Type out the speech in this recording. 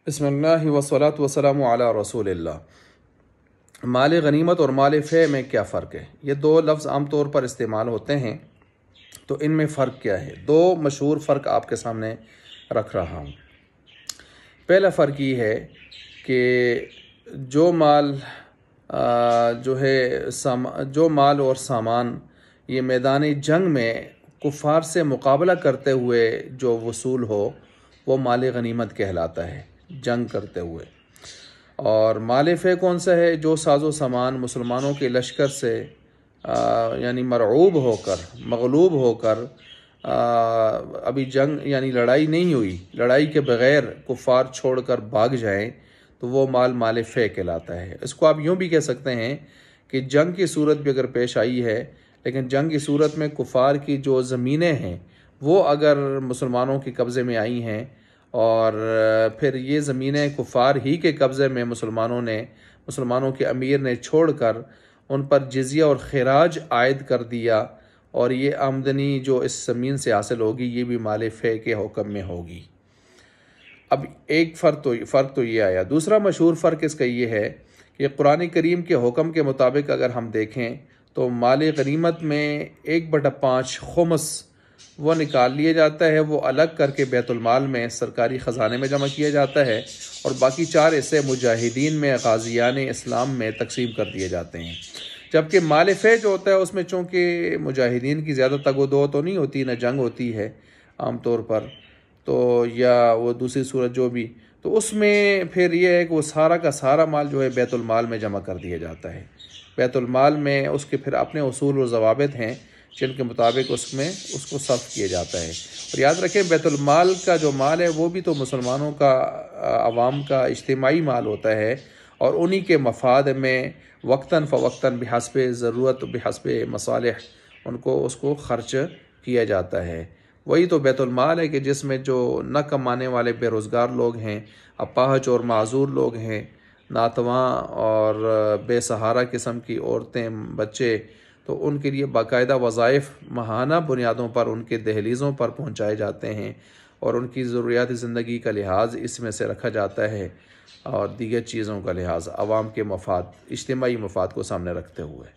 بسم اللہ والصلاۃ والسلام علی رسول اللہ۔ مال غنیمت اور مال فے میں کیا فرق ہے؟ یہ دو لفظ عام طور پر استعمال ہوتے ہیں، تو ان میں فرق کیا ہے؟ دو مشہور فرق آپ کے سامنے رکھ رہا ہوں۔ پہلا فرق یہ ہے کہ جو مال اور سامان یہ میدان جنگ میں کفار سے مقابلہ کرتے ہوئے جو وصول ہو وہ مال غنیمت کہلاتا ہے، جنگ کرتے ہوئے۔ اور مال فے کون سا ہے؟ جو ساز و سامان مسلمانوں کے لشکر سے یعنی مرعوب ہو کر، مغلوب ہو کر، ابھی جنگ یعنی لڑائی نہیں ہوئی، لڑائی کے بغیر کفار چھوڑ کر بھاگ جائیں تو وہ مال فے کہلاتا ہے۔ اس کو آپ یوں بھی کہہ سکتے ہیں کہ جنگ کی صورت بھی اگر پیش آئی ہے، لیکن جنگ کی صورت میں کفار کی جو زمینیں ہیں وہ اگر مسلمانوں کے قبضے میں آئی ہیں اور پھر یہ زمینیں کفار ہی کے قبضے میں مسلمانوں کے امیر نے چھوڑ کر ان پر جزیہ اور خراج عائد کر دیا، اور یہ آمدنی جو اس زمین سے حاصل ہوگی یہ بھی مال فے کے حکم میں ہوگی۔ اب ایک فرق تو یہ آیا۔ دوسرا مشہور فرق اس کا یہ ہے کہ قرآن کریم کے حکم کے مطابق اگر ہم دیکھیں تو مال غنیمت میں 1/5 خمس وہ نکال لیا جاتا ہے، وہ الگ کر کے بیت المال میں سرکاری خزانے میں جمع کیا جاتا ہے، اور باقی 4 حصے مجاہدین میں، غازیان اسلام میں تقسیم کر دیے جاتے ہیں۔ جبکہ مال فے جو ہوتا ہے اس میں چونکہ مجاہدین کی زیادہ تگ و دو تو نہیں ہوتی، نہ جنگ ہوتی ہے عام طور پر، تو یا وہ دوسری صورت جو بھی، تو اس میں پھر یہ ہے کہ وہ سارا کا سارا مال جو ہے بیت المال میں جمع کر دیا جاتا ہے۔ بیت المال میں اس کے پھر اپنے اصول و ضوابط ہیں جن کے مطابق اس کو صرف کیا جاتا ہے۔ اور یاد رکھیں بیت المال کا جو مال ہے وہ بھی تو مسلمانوں کا، عوام کا اجتماعی مال ہوتا ہے، اور انہی کے مفاد میں وقتاً فوقتاً بحسب ضرورت، بحسب مصالح اس کو خرچ کیا جاتا ہے۔ وہی تو بیت المال ہے کہ جس میں جو نہ کمانے والے بے روزگار لوگ ہیں، اپاہج اور معذور لوگ ہیں، ناتواں اور بے سہارا قسم کی عورتیں، بچے، تو ان کے لیے باقاعدہ وظائف ماہانہ بنیادوں پر ان کے دہلیزوں پر پہنچائے جاتے ہیں، اور ان کی ضروریات زندگی کا لحاظ اس میں سے رکھا جاتا ہے، اور دیگر چیزوں کا لحاظ عوام کے مفاد، اجتماعی مفاد کو سامنے رکھتے ہوئے۔